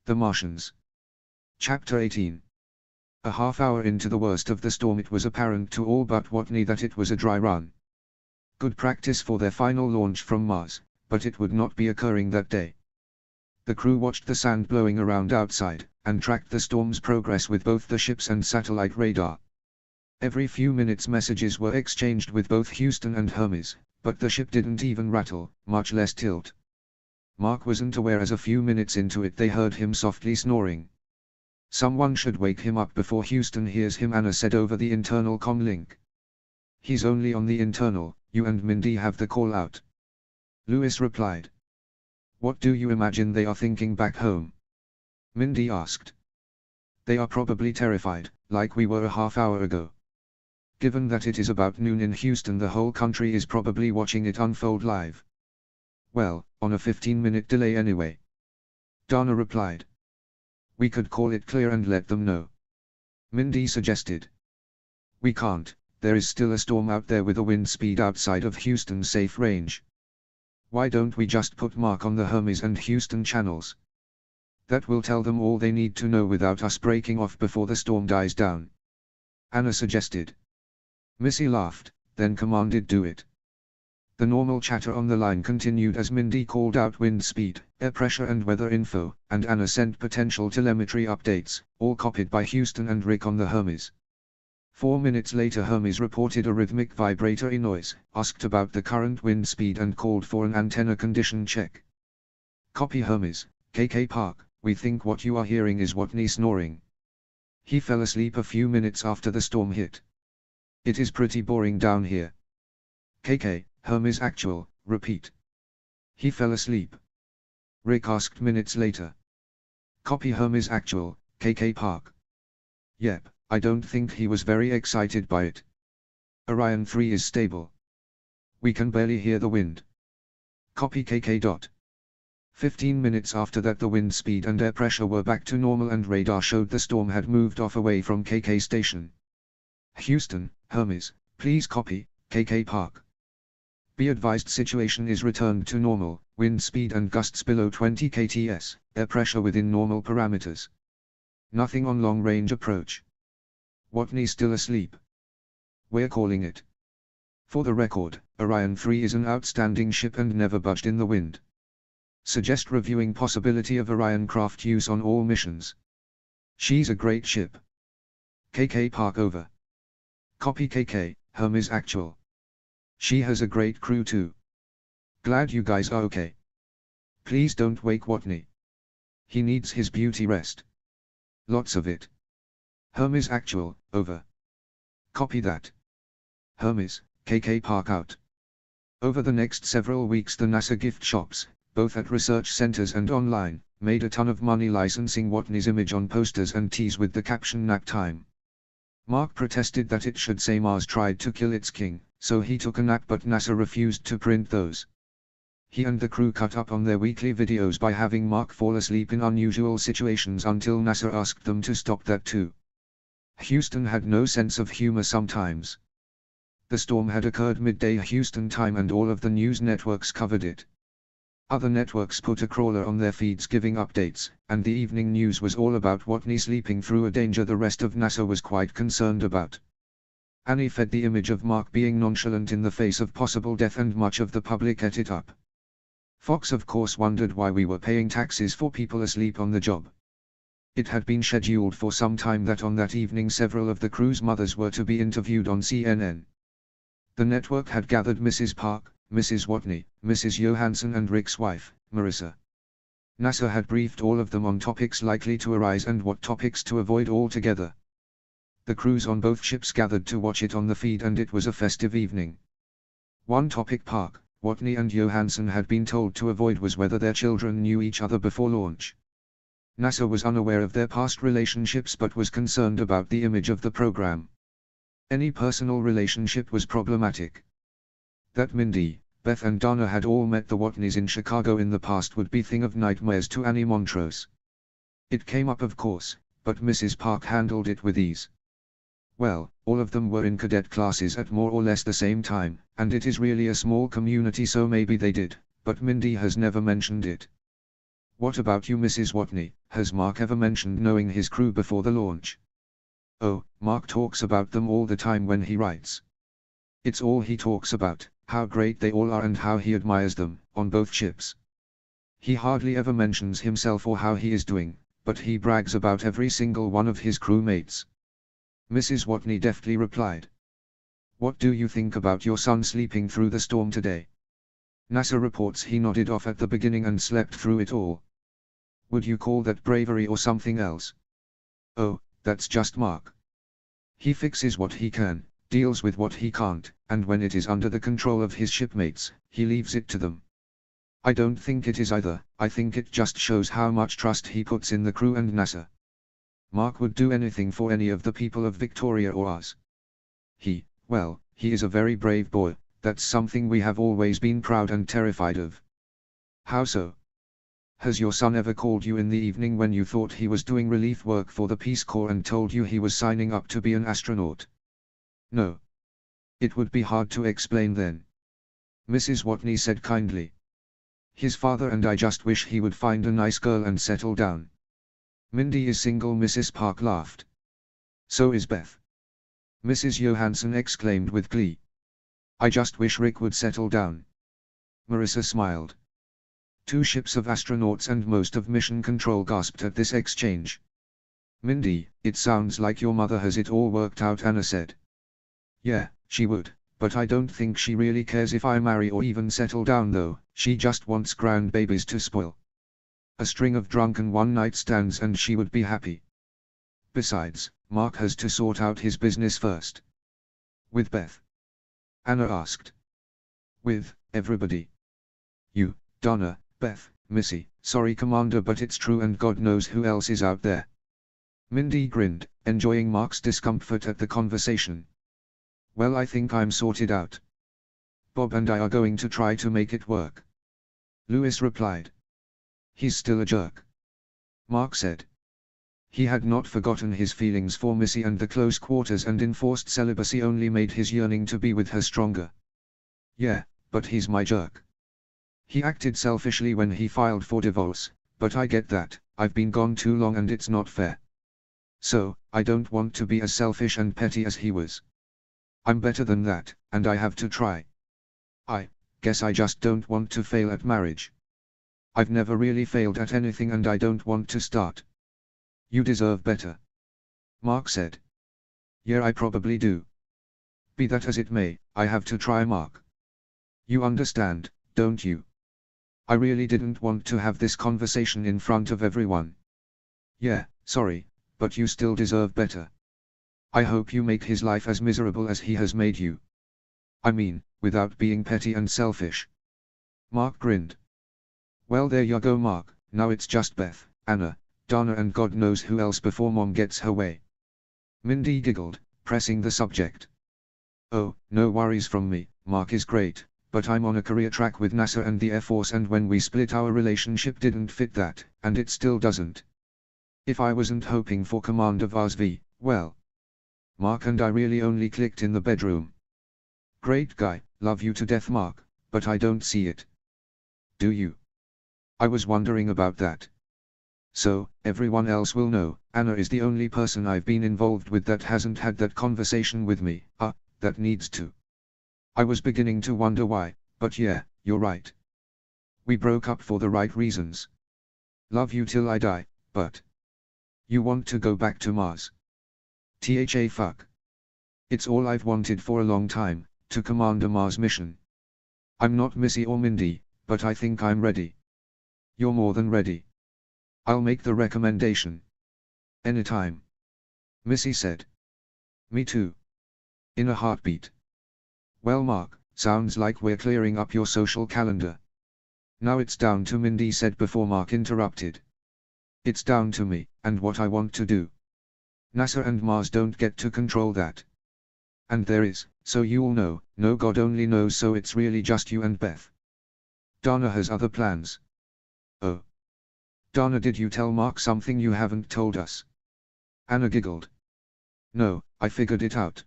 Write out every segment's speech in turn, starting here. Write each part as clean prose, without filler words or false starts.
The Martians. Chapter 18. A half hour into the worst of the storm, it was apparent to all but Watney that it was a dry run. Good practice for their final launch from Mars, but it would not be occurring that day. The crew watched the sand blowing around outside, and tracked the storm's progress with both the ships and satellite radar. Every few minutes messages were exchanged with both Houston and Hermes, but the ship didn't even rattle, much less tilt. Mark wasn't aware as a few minutes into it they heard him softly snoring. "Someone should wake him up before Houston hears him," Anna said over the internal comm link. "He's only on the internal, you and Mindy have the call out." Lewis replied. "What do you imagine they are thinking back home?" Mindy asked. "They are probably terrified, like we were a half hour ago. Given that it is about noon in Houston, the whole country is probably watching it unfold live." "Well, on a 15-minute delay anyway," Dana replied. "We could call it clear and let them know," Mindy suggested. "We can't, there is still a storm out there with a wind speed outside of Houston's safe range. Why don't we just put Mark on the Hermes and Houston channels? That will tell them all they need to know without us breaking off before the storm dies down," Anna suggested. Missy laughed, then commanded, "Do it." The normal chatter on the line continued as Mindy called out wind speed, air pressure and weather info, and Anna sent potential telemetry updates, all copied by Houston and Rick on the Hermes. 4 minutes later Hermes reported a rhythmic vibratory noise, asked about the current wind speed and called for an antenna condition check. "Copy Hermes, KK Park, we think what you are hearing is Watney snoring. He fell asleep a few minutes after the storm hit. It is pretty boring down here." "KK, Hermes actual, repeat." "He fell asleep?" Rick asked minutes later. "Copy Hermes actual, KK Park." "Yep, I don't think he was very excited by it. Orion 3 is stable. We can barely hear the wind." Copy KK. 15 minutes after that the wind speed and air pressure were back to normal and radar showed the storm had moved off away from KK station. "Houston, Hermes, please copy, KK Park. Be advised situation is returned to normal, wind speed and gusts below 20 kts, air pressure within normal parameters. Nothing on long-range approach. Watney still asleep. We're calling it." For the record, Orion 3 is an outstanding ship and never budged in the wind. Suggest reviewing possibility of Orion craft use on all missions. She's a great ship. KK Park over. Copy KK, Hermes actual. She has a great crew too. Glad you guys are okay. Please don't wake Watney. He needs his beauty rest. Lots of it. Hermes actual, over. Copy that. Hermes, KK Park out. Over the next several weeks the NASA gift shops, both at research centers and online, made a ton of money licensing Watney's image on posters and tees with the caption "Nap time." Mark protested that it should say Mars tried to kill its king, so he took a nap, but NASA refused to print those. He and the crew cut up on their weekly videos by having Mark fall asleep in unusual situations until NASA asked them to stop that too. Houston had no sense of humor sometimes. The storm had occurred midday Houston time and all of the news networks covered it. Other networks put a crawler on their feeds giving updates, and the evening news was all about Watney sleeping through a danger the rest of NASA was quite concerned about. Annie fed the image of Mark being nonchalant in the face of possible death and much of the public ate it up. Fox of course wondered why we were paying taxes for people asleep on the job. It had been scheduled for some time that on that evening several of the crew's mothers were to be interviewed on CNN. The network had gathered Mrs. Park, Mrs. Watney, Mrs. Johansson and Rick's wife, Marissa. NASA had briefed all of them on topics likely to arise and what topics to avoid altogether. The crews on both ships gathered to watch it on the feed and it was a festive evening. One topic Park, Watney and Johansson had been told to avoid was whether their children knew each other before launch. NASA was unaware of their past relationships but was concerned about the image of the program. Any personal relationship was problematic. That Mindy, Beth and Dana had all met the Watneys in Chicago in the past would be thing of nightmares to Annie Montrose. It came up of course, but Mrs. Park handled it with ease. Well, all of them were in cadet classes at more or less the same time, and it is really a small community so maybe they did, but Mindy has never mentioned it. What about you, Mrs. Watney? Has Mark ever mentioned knowing his crew before the launch? Oh, Mark talks about them all the time when he writes. It's all he talks about, how great they all are and how he admires them, on both ships. He hardly ever mentions himself or how he is doing, but he brags about every single one of his crewmates. Mrs. Watney deftly replied. What do you think about your son sleeping through the storm today? NASA reports he nodded off at the beginning and slept through it all. Would you call that bravery or something else? Oh, that's just Mark. He fixes what he can, deals with what he can't, and when it is under the control of his shipmates, he leaves it to them. I don't think it is either. I think it just shows how much trust he puts in the crew and NASA. Mark would do anything for any of the people of Victoria or us. Well, he is a very brave boy. That's something we have always been proud and terrified of. How so? Has your son ever called you in the evening when you thought he was doing relief work for the Peace Corps and told you he was signing up to be an astronaut? No. It would be hard to explain then. Mrs. Watney said kindly. His father and I just wish he would find a nice girl and settle down. Mindy is single. Mrs. Park laughed. So is Beth. Mrs. Johansson exclaimed with glee. I just wish Rick would settle down. Marissa smiled. 2 ships of astronauts and most of Mission Control gasped at this exchange. Mindy, it sounds like your mother has it all worked out, Anna said. Yeah, she would, but I don't think she really cares if I marry or even settle down though, she just wants grandbabies to spoil. A string of drunken one-night stands and she would be happy. Besides, Mark has to sort out his business first. With Beth? Anna asked. With everybody. You, Donna, Beth, Missy, sorry Commander, but it's true and God knows who else is out there. Mindy grinned, enjoying Mark's discomfort at the conversation. Well, I think I'm sorted out. Bob and I are going to try to make it work. Lewis replied. He's still a jerk. Mark said. He had not forgotten his feelings for Missy, and the close quarters and enforced celibacy only made his yearning to be with her stronger. Yeah, but he's my jerk. He acted selfishly when he filed for divorce, but I get that. I've been gone too long and it's not fair. So, I don't want to be as selfish and petty as he was. I'm better than that, and I have to try. I guess I just don't want to fail at marriage. I've never really failed at anything and I don't want to start. You deserve better. Mark said. Yeah, I probably do. Be that as it may, I have to try, Mark. You understand, don't you? I really didn't want to have this conversation in front of everyone. Yeah, sorry, but you still deserve better. I hope you make his life as miserable as he has made you. I mean, without being petty and selfish. Mark grinned. Well, there you go, Mark. Now it's just Beth, Anna, Donna and God knows who else before Mom gets her way. Mindy giggled, pressing the subject. Oh, no worries from me. Mark is great, but I'm on a career track with NASA and the Air Force, and when we split our relationship didn't fit that, and it still doesn't. If I wasn't hoping for Commander Vaz V, well. Mark and I really only clicked in the bedroom. Great guy, love you to death, Mark, but I don't see it. Do you? I was wondering about that. So, everyone else will know, Anna is the only person I've been involved with that hasn't had that conversation with me, that needs to. I was beginning to wonder why, but yeah, you're right. We broke up for the right reasons. Love you till I die, but. You want to go back to Mars? Tha fuck. It's all I've wanted for a long time, to command a Mars mission. I'm not Missy or Mindy, but I think I'm ready. You're more than ready. I'll make the recommendation. Anytime. Missy said. Me too. In a heartbeat. Well, Mark, sounds like we're clearing up your social calendar. Now it's down to Mindy said before Mark interrupted. It's down to me, and what I want to do. NASA and Mars don't get to control that. And there is, so you'll know, no God only knows, so it's really just you and Beth. Donna has other plans. Oh. Donna, did you tell Mark something you haven't told us? Anna giggled. No, I figured it out.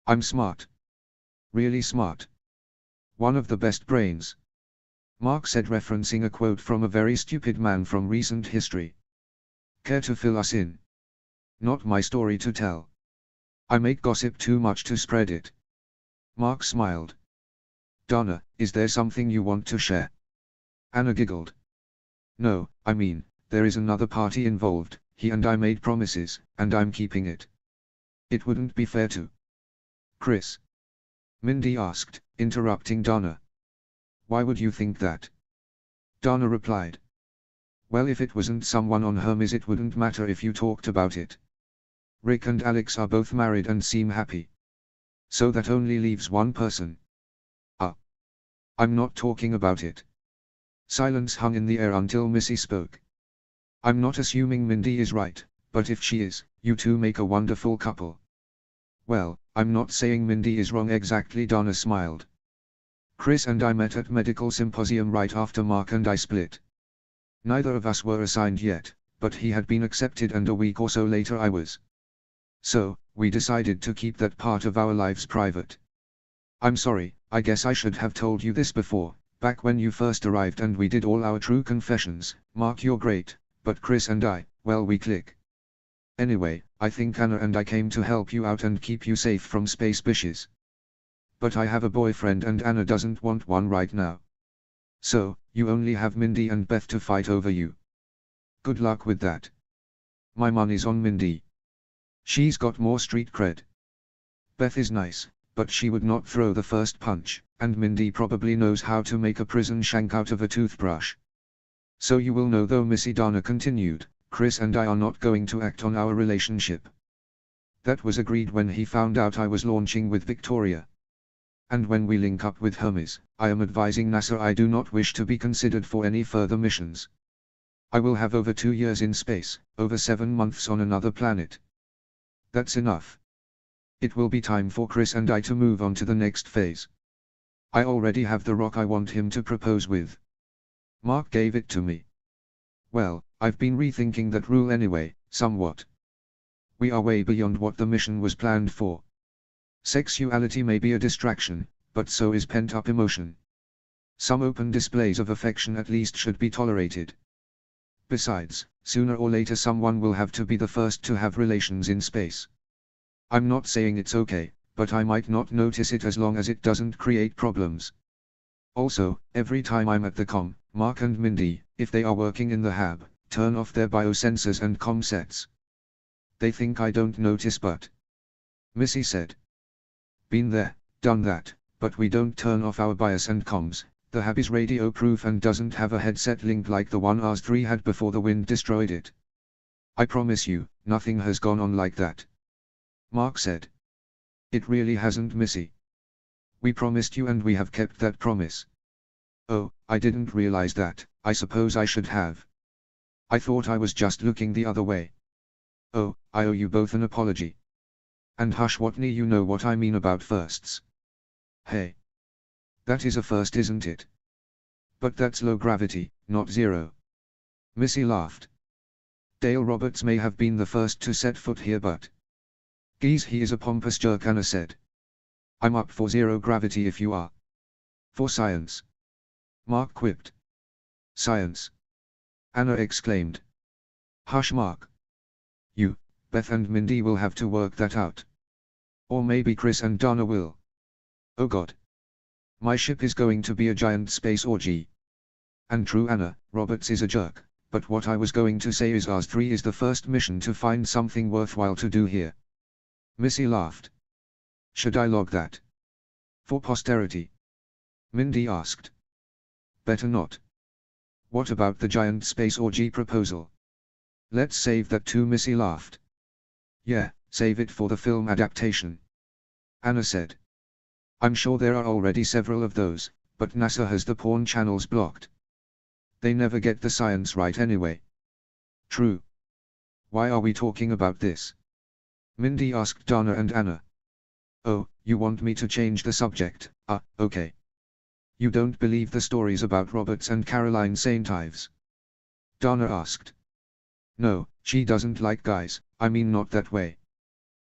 I'm smart. Really smart. One of the best brains. Mark said, referencing a quote from a very stupid man from recent history. Care to fill us in? Not my story to tell. I make gossip too much to spread it. Mark smiled. Donna, is there something you want to share? Anna giggled. No, I mean, there is another party involved. He and I made promises, and I'm keeping it. It wouldn't be fair to Chris. Mindy asked, interrupting Donna. Why would you think that? Donna replied. Well, if it wasn't someone on Hermes, it wouldn't matter if you talked about it. Rick and Alex are both married and seem happy. So that only leaves one person. I'm not talking about it. Silence hung in the air until Missy spoke. I'm not assuming Mindy is right, but if she is, you two make a wonderful couple. Well, I'm not saying Mindy is wrong exactly. Donna smiled. Chris and I met at medical symposium right after Mark and I split. Neither of us were assigned yet, but he had been accepted and a week or so later I was. So, we decided to keep that part of our lives private. I'm sorry, I guess I should have told you this before, back when you first arrived and we did all our true confessions. Mark, you're great, but Chris and I, well, we click. Anyway, I think Anna and I came to help you out and keep you safe from space bitches. But I have a boyfriend and Anna doesn't want one right now. So, you only have Mindy and Beth to fight over you. Good luck with that. My money's on Mindy. She's got more street cred. Beth is nice, but she would not throw the first punch, and Mindy probably knows how to make a prison shank out of a toothbrush. So you will know though, Missy. Donna continued, Chris and I are not going to act on our relationship. That was agreed when he found out I was launching with Victoria. And when we link up with Hermes, I am advising NASA I do not wish to be considered for any further missions. I will have over 2 years in space, over 7 months on another planet. That's enough. It will be time for Chris and I to move on to the next phase. I already have the rock I want him to propose with. Mark gave it to me. Well, I've been rethinking that rule anyway, somewhat. We are way beyond what the mission was planned for. Sexuality may be a distraction, but so is pent-up emotion. Some open displays of affection at least should be tolerated. Besides, sooner or later someone will have to be the first to have relations in space. I'm not saying it's okay, but I might not notice it as long as it doesn't create problems. Also, every time I'm at the com, Mark and Mindy, if they are working in the hab, turn off their biosensors and com sets. They think I don't notice, but Missy said. Been there, done that, but we don't turn off our bios and comms. The hab is radio proof and doesn't have a headset link like the one Ars 3 had before the wind destroyed it. I promise you, nothing has gone on like that. Mark said. It really hasn't, Missy. We promised you and we have kept that promise. Oh, I didn't realize that. I suppose I should have. I thought I was just looking the other way. Oh, I owe you both an apology. And hush, Watney, you know what I mean about firsts. Hey. That is a first, isn't it? But that's low gravity, not zero. Missy laughed. Dale Roberts may have been the first to set foot here, but geez, he is a pompous jerk, Anna said. I'm up for zero gravity if you are. For science. Mark quipped. Science. Anna exclaimed. Hush, Mark. You, Beth and Mindy will have to work that out. Or maybe Chris and Donna will. Oh God. My ship is going to be a giant space orgy. And true, Anna, Roberts is a jerk, but what I was going to say is Ars 3 is the first mission to find something worthwhile to do here. Missy laughed. Should I log that? For posterity? Mindy asked. Better not. What about the giant space orgy proposal? Let's save that too, Missy laughed. Yeah, save it for the film adaptation. Anna said. I'm sure there are already several of those, but NASA has the porn channels blocked. They never get the science right anyway. True. Why are we talking about this? Mindy asked Donna and Anna. Oh, you want me to change the subject? Okay. You don't believe the stories about Roberts and Caroline St. Ives? Donna asked. No, she doesn't like guys, I mean not that way.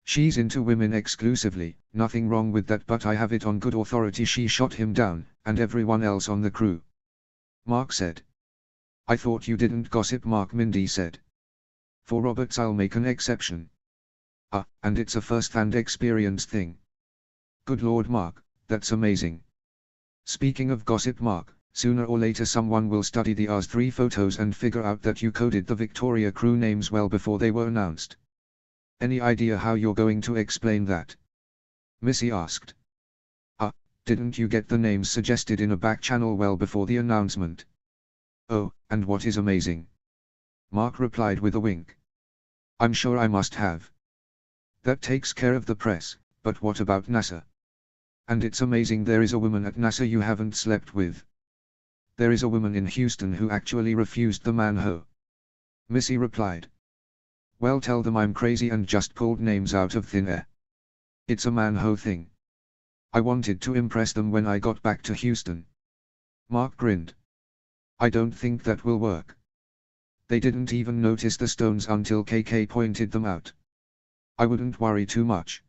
She's into women exclusively, nothing wrong with that, but I have it on good authority she shot him down, and everyone else on the crew. Mark said. I thought you didn't gossip, Mark, Mindy said. For Roberts I'll make an exception. Ah, and it's a first-hand experience thing. Good Lord, Mark, that's amazing. Speaking of gossip, Mark, sooner or later someone will study the Ars 3 photos and figure out that you coded the Victoria crew names well before they were announced. Any idea how you're going to explain that? Missy asked. Ah, didn't you get the names suggested in a back channel well before the announcement? Oh, and what is amazing? Mark replied with a wink. I'm sure I must have. That takes care of the press, but what about NASA? And it's amazing there is a woman at NASA you haven't slept with. There is a woman in Houston who actually refused the man-ho. Missy replied. Well, tell them I'm crazy and just pulled names out of thin air. It's a man-ho thing. I wanted to impress them when I got back to Houston. Mark grinned. I don't think that will work. They didn't even notice the stones until KK pointed them out. I wouldn't worry too much.